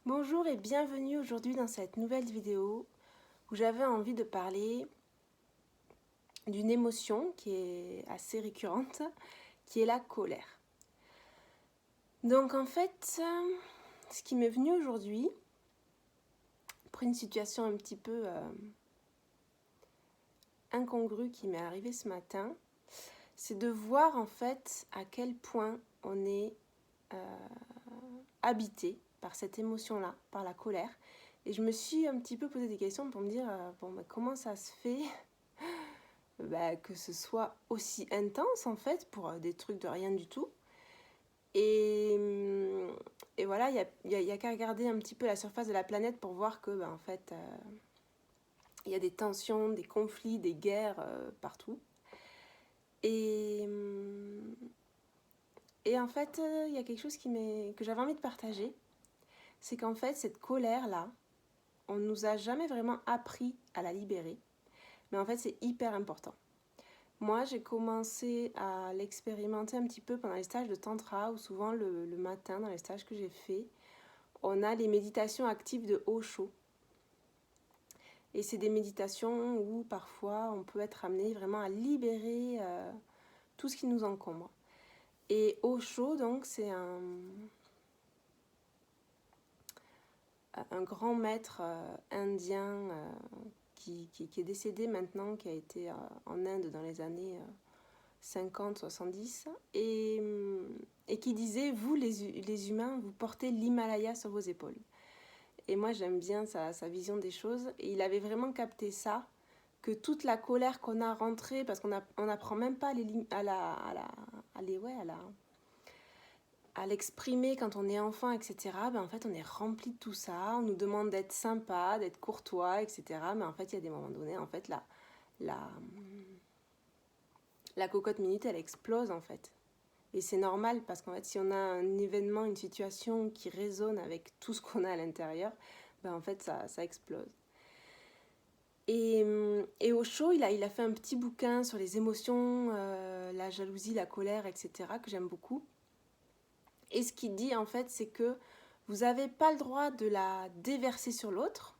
Bonjour et bienvenue aujourd'hui dans cette nouvelle vidéo où j'avais envie de parler d'une émotion qui est assez récurrente, qui est la colère. Donc en fait, ce qui m'est venu aujourd'hui, après une situation un petit peu incongrue qui m'est arrivée ce matin, c'est de voir en fait à quel point on est habité par cette émotion-là, par la colère. Et je me suis un petit peu posé des questions pour me dire, comment ça se fait que ce soit aussi intense en fait pour des trucs de rien du tout. Et, et voilà, il y a qu'à regarder un petit peu la surface de la planète pour voir que en fait, il y a des tensions, des conflits, des guerres partout. Et, et en fait, il y a quelque chose que j'avais envie de partager. C'est qu'en fait, cette colère-là, on ne nous a jamais vraiment appris à la libérer. Mais en fait, c'est hyper important. Moi, j'ai commencé à l'expérimenter un petit peu pendant les stages de tantra, où souvent le matin, dans les stages que j'ai faits, on a les méditations actives de Osho. Et c'est des méditations où parfois on peut être amené vraiment à libérer tout ce qui nous encombre. Et Osho, donc, c'est un grand maître indien qui est décédé maintenant, qui a été en Inde dans les années 50, 70, et qui disait, vous les humains, vous portez l'Himalaya sur vos épaules. Et moi j'aime bien sa vision des choses, et il avait vraiment capté ça, que toute la colère qu'on a rentrée, parce qu'on n'apprend même pas à l'exprimer quand on est enfant, etc., en fait on est rempli de tout ça, on nous demande d'être sympa, d'être courtois, etc., mais en fait il y a des moments donnés, en fait la cocotte minute elle explose en fait. Et c'est normal parce qu'en fait, si on a un événement, une situation qui résonne avec tout ce qu'on a à l'intérieur, en fait, ça explose. Et Osho, il a fait un petit bouquin sur les émotions, la jalousie, la colère, etc., que j'aime beaucoup. Et ce qu'il dit, en fait, c'est que vous n'avez pas le droit de la déverser sur l'autre.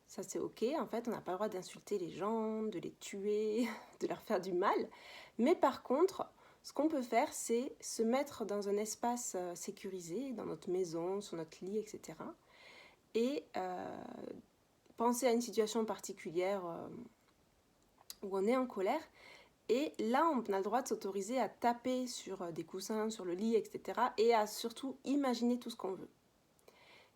Ça, c'est OK. En fait, on n'a pas le droit d'insulter les gens, de les tuer, de leur faire du mal. Mais par contre, ce qu'on peut faire, c'est se mettre dans un espace sécurisé, dans notre maison, sur notre lit, etc. Et penser à une situation particulière où on est en colère. Et là, on a le droit de s'autoriser à taper sur des coussins, sur le lit, etc. Et à surtout imaginer tout ce qu'on veut.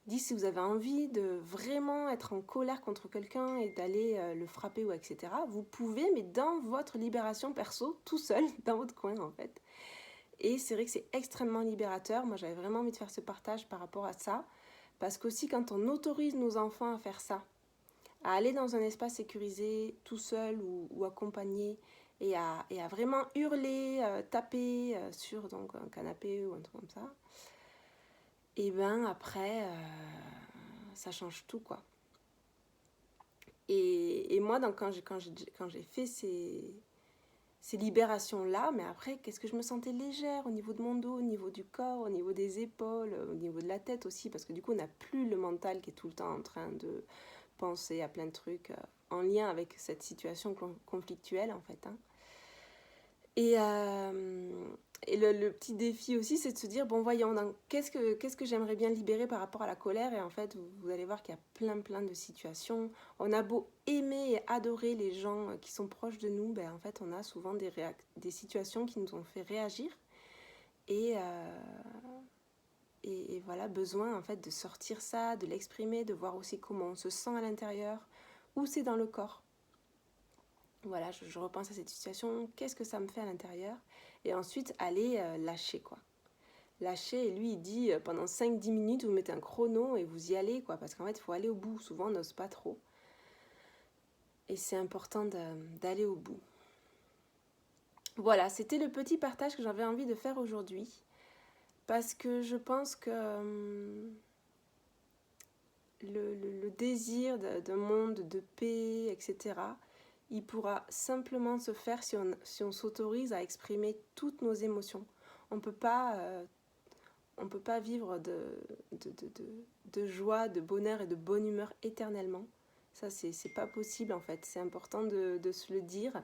Dit si vous avez envie de vraiment être en colère contre quelqu'un et d'aller le frapper ou etc., vous pouvez, mais dans votre libération perso, tout seul, dans votre coin en fait. Et c'est vrai que c'est extrêmement libérateur. Moi, j'avais vraiment envie de faire ce partage par rapport à ça. Parce qu'aussi, quand on autorise nos enfants à faire ça, à aller dans un espace sécurisé, tout seul ou accompagné, et à vraiment hurler, taper sur donc, un canapé ou un truc comme ça, et après, ça change tout, quoi. Et moi, donc, quand j'ai fait ces libérations-là, mais après, qu'est-ce que je me sentais légère au niveau de mon dos, au niveau du corps, au niveau des épaules, au niveau de la tête aussi, parce que du coup, on n'a plus le mental qui est tout le temps en train de penser à plein de trucs en lien avec cette situation conflictuelle, en fait. Hein. Et le petit défi aussi, c'est de se dire, bon voyons, qu'est-ce que j'aimerais bien libérer par rapport à la colère. Et en fait, vous allez voir qu'il y a plein de situations. On a beau aimer et adorer les gens qui sont proches de nous, en fait, on a souvent des situations qui nous ont fait réagir. Et voilà, besoin en fait de sortir ça, de l'exprimer, de voir aussi comment on se sent à l'intérieur, où c'est dans le corps. Voilà, je repense à cette situation, qu'est-ce que ça me fait à l'intérieur, et ensuite aller lâcher, quoi. Lâcher, et lui il dit pendant 5-10 minutes vous mettez un chrono et vous y allez, quoi, parce qu'en fait il faut aller au bout, souvent on n'ose pas trop, et c'est important d'aller au bout. Voilà, c'était le petit partage que j'avais envie de faire aujourd'hui, parce que je pense que le désir d'un monde de paix, etc., il pourra simplement se faire si on s'autorise à exprimer toutes nos émotions. On ne peut pas on peut pas vivre de joie, de bonheur et de bonne humeur éternellement. Ça, c'est pas possible en fait. C'est important de se le dire,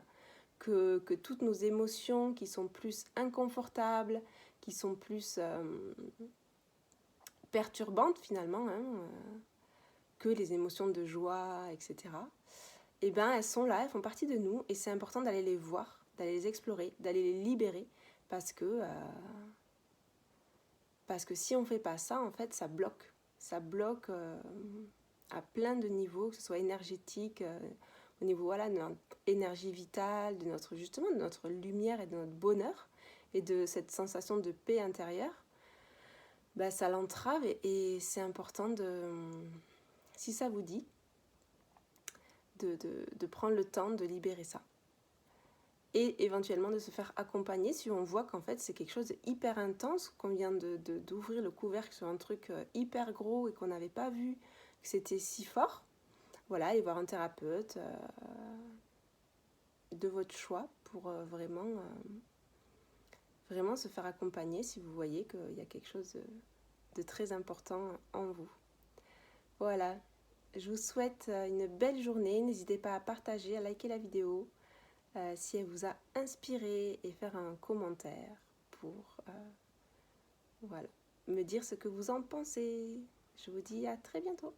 que toutes nos émotions qui sont plus inconfortables, qui sont plus perturbantes finalement, hein, que les émotions de joie, etc., eh ben, elles sont là, elles font partie de nous, et c'est important d'aller les voir, d'aller les explorer, d'aller les libérer, parce que si on ne fait pas ça, en fait, ça bloque. Ça bloque à plein de niveaux, que ce soit énergétique, au niveau voilà, de notre énergie vitale, justement, de notre lumière et de notre bonheur, et de cette sensation de paix intérieure. Bah, ça l'entrave, et c'est important si ça vous dit, de prendre le temps de libérer ça. Et éventuellement de se faire accompagner si on voit qu'en fait c'est quelque chose de hyper intense, qu'on vient d'ouvrir le couvercle sur un truc hyper gros et qu'on n'avait pas vu que c'était si fort. Voilà, aller voir un thérapeute de votre choix pour vraiment se faire accompagner si vous voyez qu'il y a quelque chose de très important en vous. Voilà, je vous souhaite une belle journée. N'hésitez pas à partager, à liker la vidéo si elle vous a inspiré, et faire un commentaire pour voilà, me dire ce que vous en pensez. Je vous dis à très bientôt.